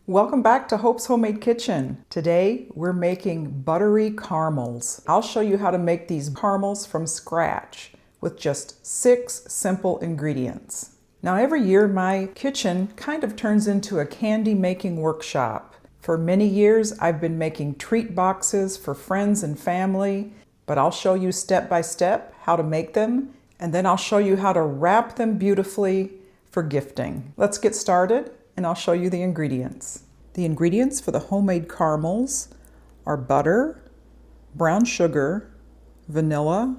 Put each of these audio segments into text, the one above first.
Welcome back to Hope's Homemade Kitchen. Today we're making buttery caramels. I'll show you how to make these caramels from scratch with just 6 simple ingredients. Now every year my kitchen kind of turns into a candy making workshop. For many years I've been making treat boxes for friends and family, but I'll show you step by step how to make them, and then I'll show you how to wrap them beautifully for gifting. Let's get started and I'll show you the ingredients. The ingredients for the homemade caramels are butter, brown sugar, vanilla,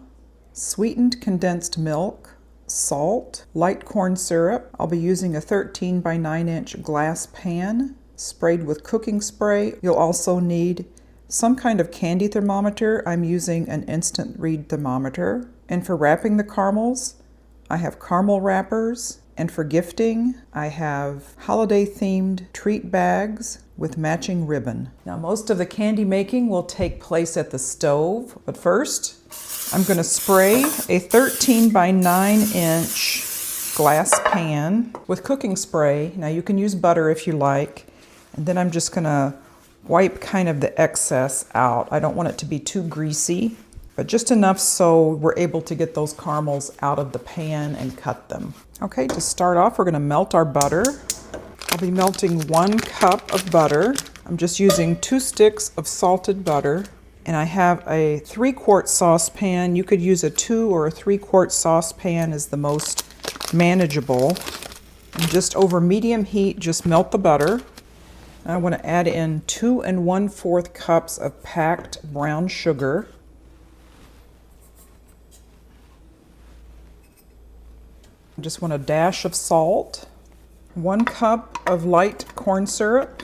sweetened condensed milk, salt, light corn syrup. I'll be using a 13 by 9 inch glass pan sprayed with cooking spray. You'll also need some kind of candy thermometer. I'm using an instant read thermometer. And for wrapping the caramels, I have caramel wrappers. And for gifting, I have holiday-themed treat bags with matching ribbon. Now, most of the candy making will take place at the stove, but first, I'm going to spray a 13 by 9 inch glass pan with cooking spray. Now, you can use butter if you like, and then I'm just going to wipe kind of the excess out. I don't want it to be too greasy, but just enough so we're able to get those caramels out of the pan and cut them. Okay, to start off, we're going to melt our butter. I'll be melting 1 cup of butter. I'm just using 2 sticks of salted butter, and I have a 3-quart saucepan. You could use a 2 or a 3-quart saucepan is the most manageable. And just over medium heat, just melt the butter. I want to add in 2 1/4 cups of packed brown sugar. I just want a dash of salt, 1 cup of light corn syrup.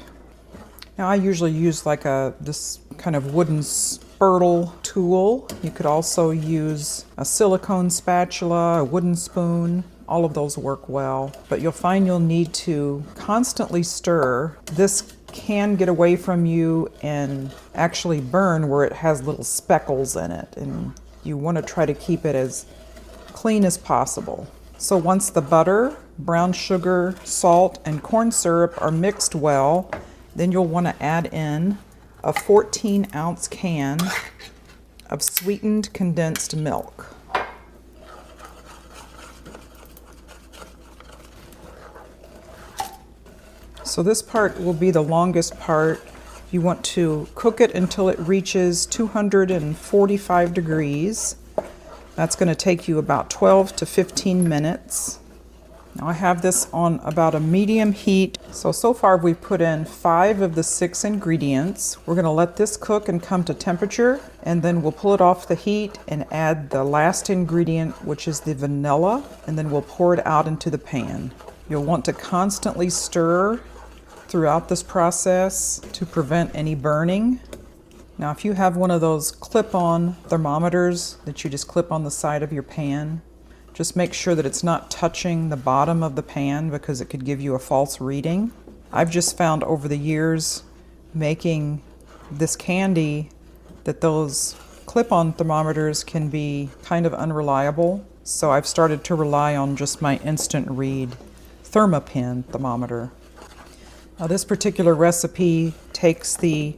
Now I usually use like this kind of wooden spurtle tool. You could also use a silicone spatula, a wooden spoon. All of those work well, but you'll find you'll need to constantly stir. This can get away from you and actually burn where it has little speckles in it, and you want to try to keep it as clean as possible. So once the butter, brown sugar, salt, and corn syrup are mixed well, then you'll want to add in a 14-ounce can of sweetened condensed milk. So this part will be the longest part. You want to cook it until it reaches 245 degrees. That's going to take you about 12 to 15 minutes. Now I have this on about a medium heat. So far we've put in 5 of the 6 ingredients. We're going to let this cook and come to temperature, and then we'll pull it off the heat and add the last ingredient, which is the vanilla, and then we'll pour it out into the pan. You'll want to constantly stir throughout this process to prevent any burning. Now, if you have one of those clip-on thermometers that you just clip on the side of your pan, just make sure that it's not touching the bottom of the pan because it could give you a false reading. I've just found over the years making this candy that those clip-on thermometers can be kind of unreliable, so I've started to rely on just my instant read ThermaPen thermometer. Now, this particular recipe takes the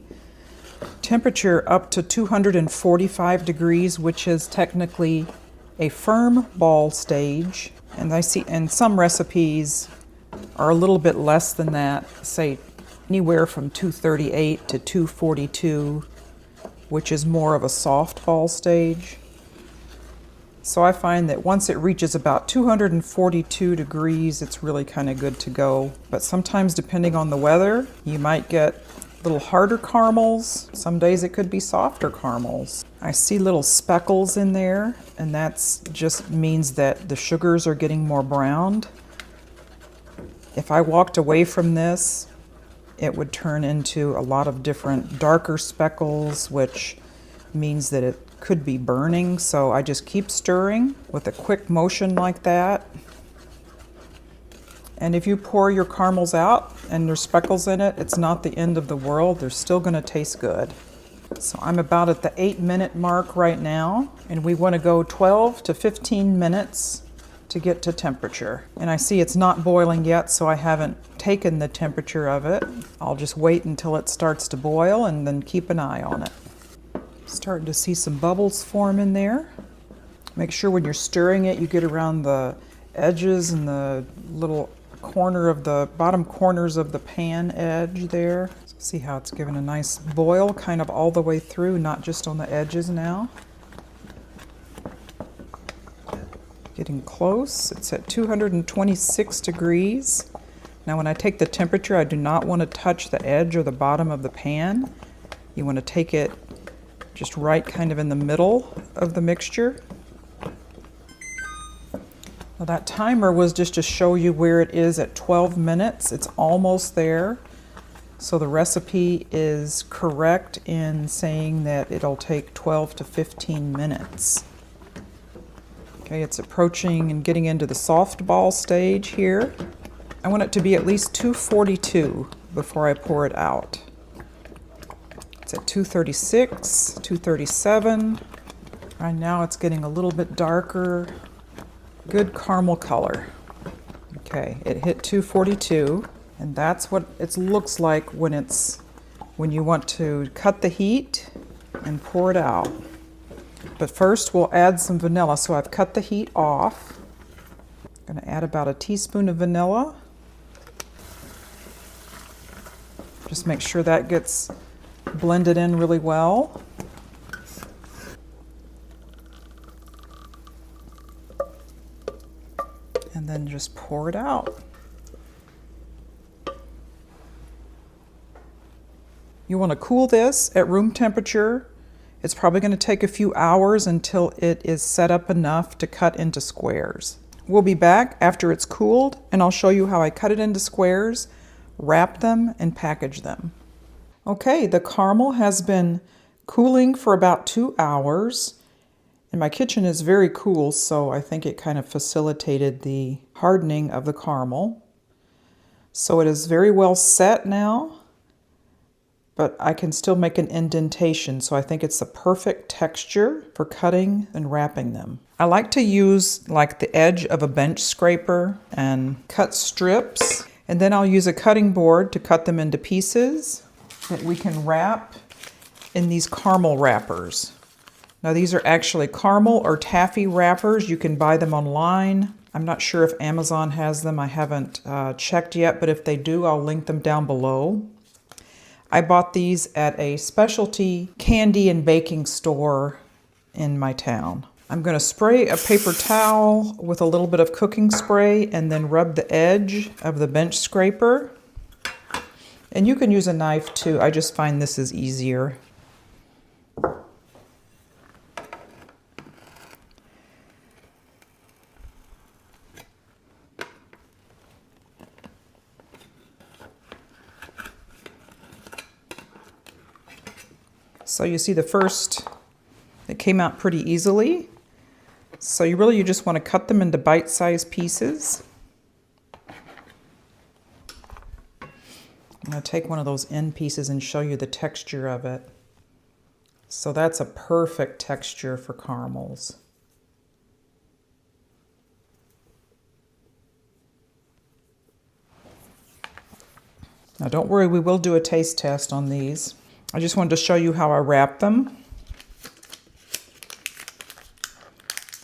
temperature up to 245 degrees, which is technically a firm ball stage. And I see in some recipes are a little bit less than that, say anywhere from 238 to 242, which is more of a soft ball stage. So I find that once it reaches about 242 degrees, it's really kind of good to go. But sometimes, depending on the weather, you might get little harder caramels. Some days it could be softer caramels. I see little speckles in there, and that's just means that the sugars are getting more browned. If I walked away from this, it would turn into a lot of different darker speckles, which means that it could be burning. So I just keep stirring with a quick motion like that. And if you pour your caramels out and there's speckles in it, it's not the end of the world. They're still going to taste good. So I'm about at the 8-minute mark right now, and we want to go 12 to 15 minutes to get to temperature. And I see it's not boiling yet, so I haven't taken the temperature of it. I'll just wait until it starts to boil and then keep an eye on it. Starting to see some bubbles form in there. Make sure when you're stirring it, you get around the edges and the little corner of the bottom corners of the pan edge there. So see how it's given a nice boil kind of all the way through, not just on the edges now. Getting close. It's at 226 degrees. Now when I take the temperature, I do not want to touch the edge or the bottom of the pan. You want to take it just right kind of in the middle of the mixture. Now that timer was just to show you where it is at 12 minutes. It's almost there. So the recipe is correct in saying that it'll take 12 to 15 minutes. Okay, it's approaching and getting into the soft ball stage here. I want it to be at least 242 before I pour it out. It's at 236, 237. Right now it's getting a little bit darker. Good caramel color. Okay, it hit 242, and that's what it looks like when you want to cut the heat and pour it out. But first we'll add some vanilla. So I've cut the heat off. I'm going to add about a teaspoon of vanilla. Just make sure that gets blended in really well. And then just pour it out. You want to cool this at room temperature. It's probably going to take a few hours until it is set up enough to cut into squares. We'll be back after it's cooled, and I'll show you how I cut it into squares, wrap them, and package them. Okay, the caramel has been cooling for about 2 hours, and my kitchen is very cool, so I think it kind of facilitated the hardening of the caramel. So it is very well set now, but I can still make an indentation, so I think it's the perfect texture for cutting and wrapping them. I like to use like the edge of a bench scraper and cut strips, and then I'll use a cutting board to cut them into pieces that we can wrap in these caramel wrappers. Now these are actually caramel or taffy wrappers. You can buy them online. I'm not sure if Amazon has them. I haven't checked yet, but if they do, I'll link them down below. I bought these at a specialty candy and baking store in my town. I'm going to spray a paper towel with a little bit of cooking spray and then rub the edge of the bench scraper. And you can use a knife too. I just find this is easier. So you see the first, it came out pretty easily. So you just want to cut them into bite-sized pieces. I'm going to take one of those end pieces and show you the texture of it. So that's a perfect texture for caramels. Now don't worry, we will do a taste test on these. I just wanted to show you how I wrap them.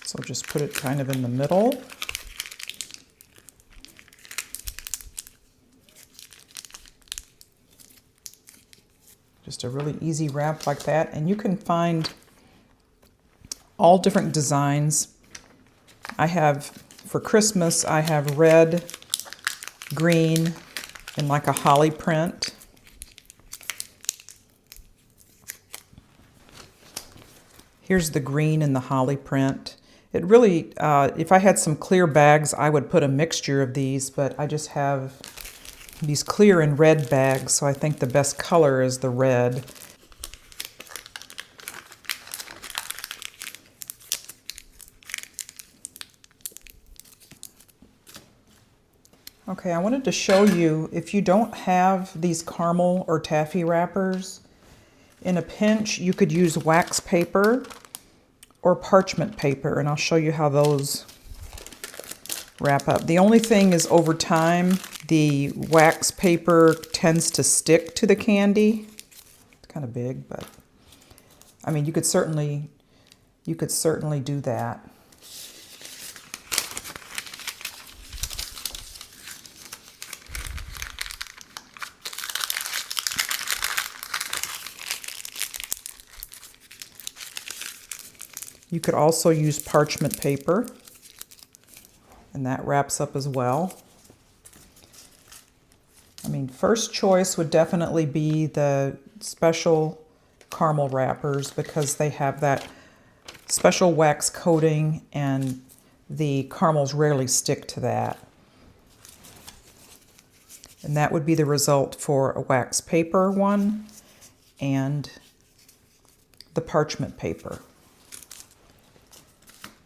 So just put it kind of in the middle. Just a really easy wrap like that. And you can find all different designs. I have, for Christmas, I have red, green, and like a holly print. Here's the green and the holly print. It really, if I had some clear bags, I would put a mixture of these, but I just have these clear and red bags, so I think the best color is the red. Okay, I wanted to show you, if you don't have these caramel or taffy wrappers, in a pinch, you could use wax paper or parchment paper, and I'll show you how those wrap up. The only thing is over time, the wax paper tends to stick to the candy. It's kind of big, but I mean, you could certainly do that. You could also use parchment paper, and that wraps up as well. I mean, first choice would definitely be the special caramel wrappers because they have that special wax coating and the caramels rarely stick to that. And that would be the result for a wax paper one and the parchment paper.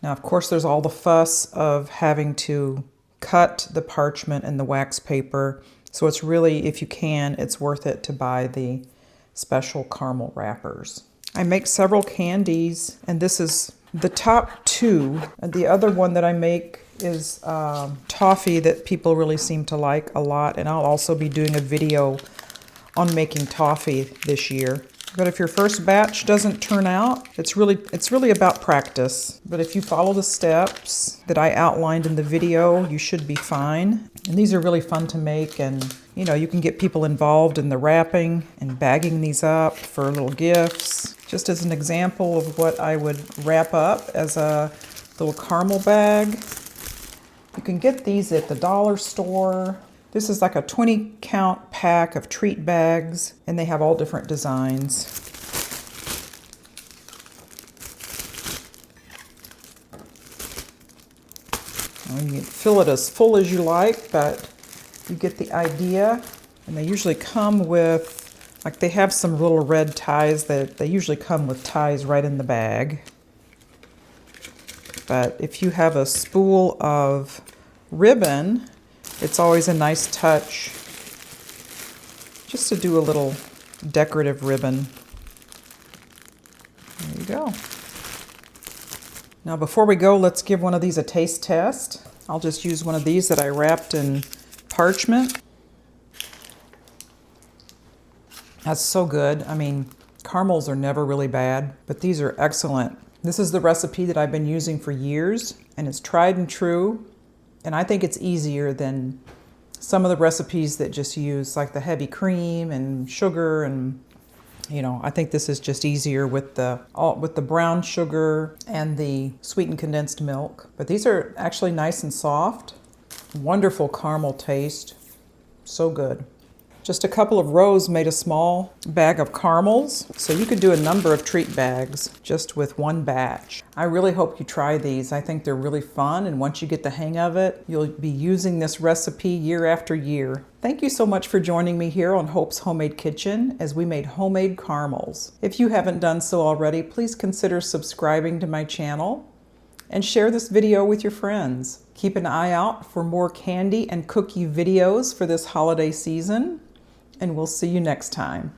Now, of course, there's all the fuss of having to cut the parchment and the wax paper. So it's really, if you can, it's worth it to buy the special caramel wrappers. I make several candies, and this is the top two. And the other one that I make is toffee that people really seem to like a lot. And I'll also be doing a video on making toffee this year. But if your first batch doesn't turn out, it's really about practice. But if you follow the steps that I outlined in the video, you should be fine. And these are really fun to make, and you know, you can get people involved in the wrapping and bagging these up for little gifts. Just as an example of what I would wrap up as a little caramel bag. You can get these at the dollar store. This is like a 20-count pack of treat bags, and they have all different designs. You can fill it as full as you like, but you get the idea. And they usually come with, like they have some little red ties that they usually come with ties right in the bag. But if you have a spool of ribbon, it's always a nice touch just to do a little decorative ribbon. There you go. Now before we go, let's give one of these a taste test. I'll just use one of these that I wrapped in parchment. That's so good. I mean, caramels are never really bad, but these are excellent. This is the recipe that I've been using for years, and it's tried and true. And I think it's easier than some of the recipes that just use like the heavy cream and sugar, and you know, I think this is just easier with the brown sugar and the sweetened condensed milk. But these are actually nice and soft. Wonderful caramel taste. So good. Just a couple of rows made a small bag of caramels, so you could do a number of treat bags just with one batch. I really hope you try these. I think they're really fun, and once you get the hang of it, you'll be using this recipe year after year. Thank you so much for joining me here on Hope's Homemade Kitchen as we made homemade caramels. If you haven't done so already, please consider subscribing to my channel and share this video with your friends. Keep an eye out for more candy and cookie videos for this holiday season, and we'll see you next time.